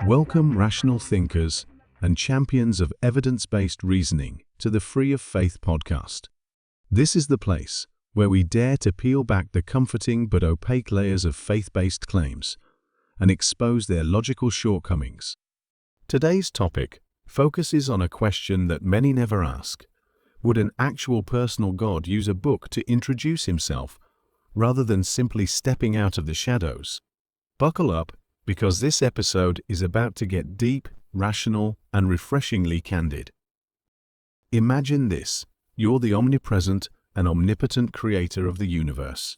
Welcome, rational thinkers and champions of evidence-based reasoning, to the Free of Faith podcast. This is the place where we dare to peel back the comforting but opaque layers of faith-based claims and expose their logical shortcomings. Today's topic focuses on a question that many never ask. Would an actual personal God use a book to introduce himself rather than simply stepping out of the shadows? Buckle up, because this episode is about to get deep, rational, and refreshingly candid. Imagine this: you're the omnipresent and omnipotent creator of the universe.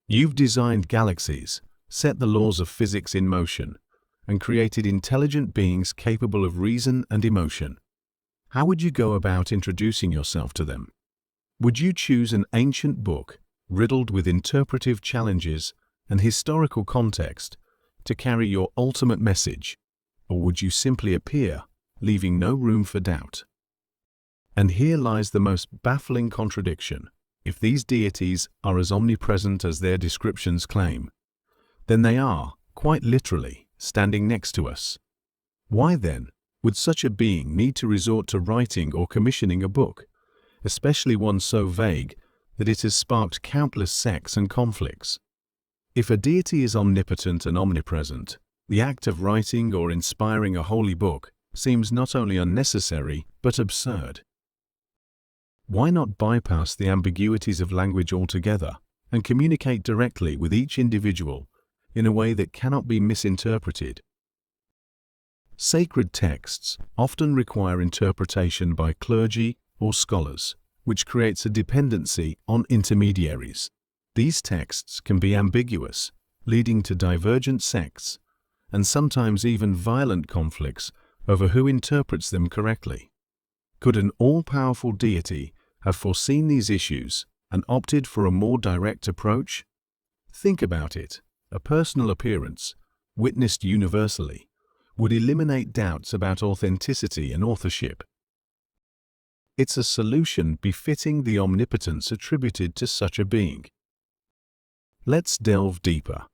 You've designed galaxies, set the laws of physics in motion, and created intelligent beings capable of reason and emotion. How would you go about introducing yourself to them? Would you choose an ancient book, riddled with interpretive challenges and historical context, to carry your ultimate message? Or would you simply appear, leaving no room for doubt? And here lies the most baffling contradiction. If these deities are as omnipresent as their descriptions claim, then they are, quite literally, standing next to us. Why then would such a being need to resort to writing or commissioning a book, especially one so vague that it has sparked countless sects and conflicts? If a deity is omnipotent and omnipresent, the act of writing or inspiring a holy book seems not only unnecessary but absurd. Why not bypass the ambiguities of language altogether and communicate directly with each individual in a way that cannot be misinterpreted? Sacred texts often require interpretation by clergy or scholars, which creates a dependency on intermediaries. These texts can be ambiguous, leading to divergent sects, and sometimes even violent conflicts over who interprets them correctly. Could an all-powerful deity have foreseen these issues and opted for a more direct approach? Think about it. A personal appearance, witnessed universally, would eliminate doubts about authenticity and authorship. It's a solution befitting the omnipotence attributed to such a being. Let's delve deeper.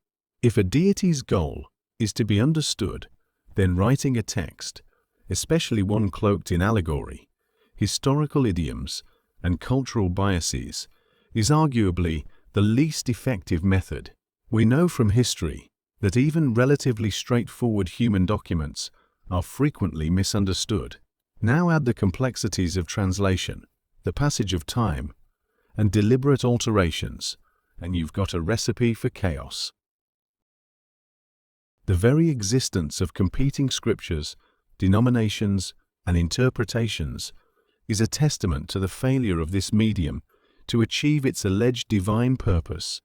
If a deity's goal is to be understood, then writing a text, especially one cloaked in allegory, historical idioms, and cultural biases, is arguably the least effective method. We know from history that even relatively straightforward human documents are frequently misunderstood. Now add the complexities of translation, the passage of time, and deliberate alterations, and you've got a recipe for chaos. The very existence of competing scriptures, denominations, and interpretations is a testament to the failure of this medium to achieve its alleged divine purpose.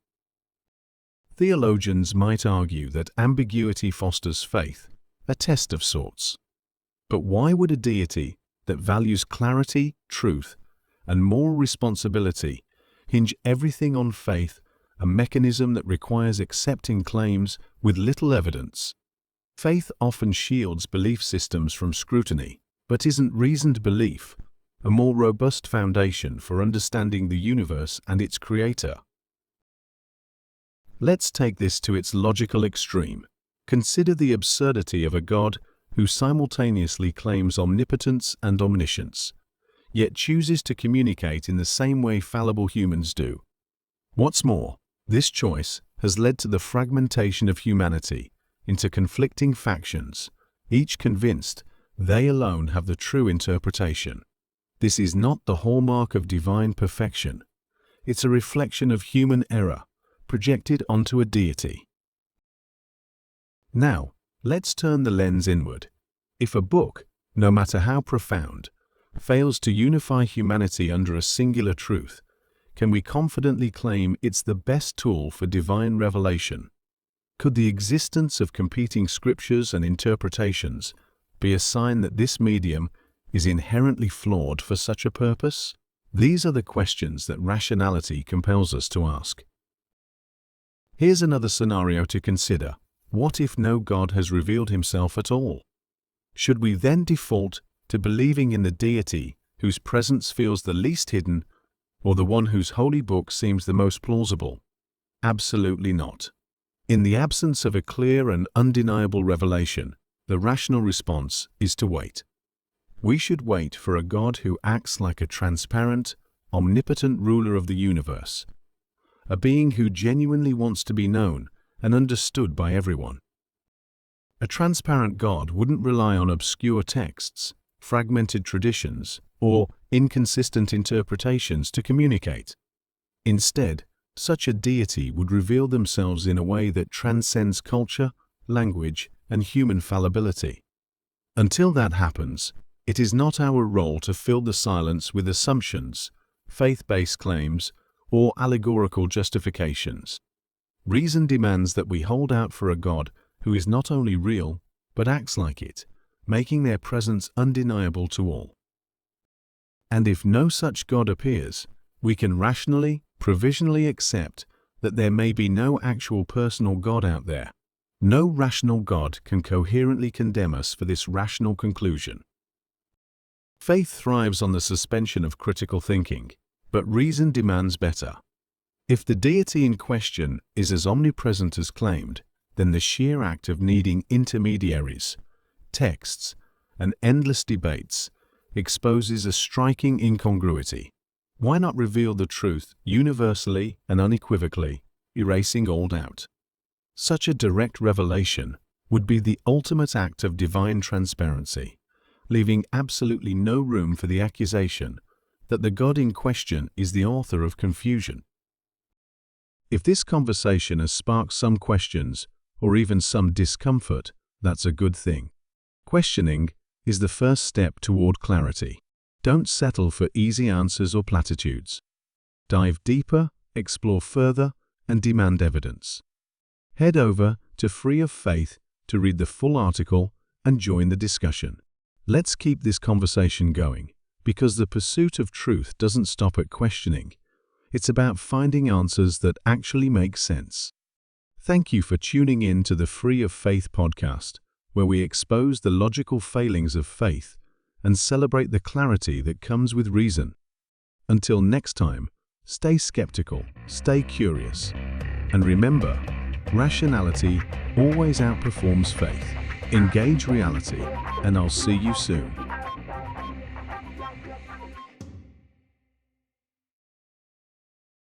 Theologians might argue that ambiguity fosters faith, a test of sorts. But why would a deity that values clarity, truth, and moral responsibility hinge everything on faith, a mechanism that requires accepting claims with little evidence? Faith often shields belief systems from scrutiny, but isn't reasoned belief a more robust foundation for understanding the universe and its creator? Let's take this to its logical extreme. Consider the absurdity of a God who simultaneously claims omnipotence and omniscience, yet chooses to communicate in the same way fallible humans do. What's more, this choice has led to the fragmentation of humanity into conflicting factions, each convinced they alone have the true interpretation. This is not the hallmark of divine perfection. It's a reflection of human error projected onto a deity. Now, let's turn the lens inward. If a book, no matter how profound, fails to unify humanity under a singular truth, can we confidently claim it's the best tool for divine revelation? Could the existence of competing scriptures and interpretations be a sign that this medium is inherently flawed for such a purpose? These are the questions that rationality compels us to ask. Here's another scenario to consider. What if no God has revealed himself at all? Should we then default to believing in the deity whose presence feels the least hidden, or the one whose holy book seems the most plausible? Absolutely not. In the absence of a clear and undeniable revelation, the rational response is to wait. We should wait for a God who acts like a transparent, omnipotent ruler of the universe, a being who genuinely wants to be known and understood by everyone. A transparent God wouldn't rely on obscure texts, fragmented traditions, or inconsistent interpretations to communicate. Instead, such a deity would reveal themselves in a way that transcends culture, language, and human fallibility. Until that happens, it is not our role to fill the silence with assumptions, faith-based claims, or allegorical justifications. Reason demands that we hold out for a God who is not only real, but acts like it, making their presence undeniable to all. And if no such God appears, we can rationally, provisionally accept that there may be no actual personal God out there. No rational God can coherently condemn us for this rational conclusion. Faith thrives on the suspension of critical thinking, but reason demands better. If the deity in question is as omnipresent as claimed, then the sheer act of needing intermediaries, texts, and endless debates exposes a striking incongruity. Why not reveal the truth universally and unequivocally, erasing all doubt? Such a direct revelation would be the ultimate act of divine transparency, leaving absolutely no room for the accusation that the God in question is the author of confusion. If this conversation has sparked some questions or even some discomfort, that's a good thing. Questioning is the first step toward clarity. Don't settle for easy answers or platitudes. Dive deeper, explore further, and demand evidence. Head over to Free of Faith to read the full article and join the discussion. Let's keep this conversation going, because the pursuit of truth doesn't stop at questioning. It's about finding answers that actually make sense. Thank you for tuning in to the Free of Faith podcast, where we expose the logical failings of faith and celebrate the clarity that comes with reason. Until next time, stay skeptical, stay curious, and remember, rationality always outperforms faith. Engage reality, and I'll see you soon.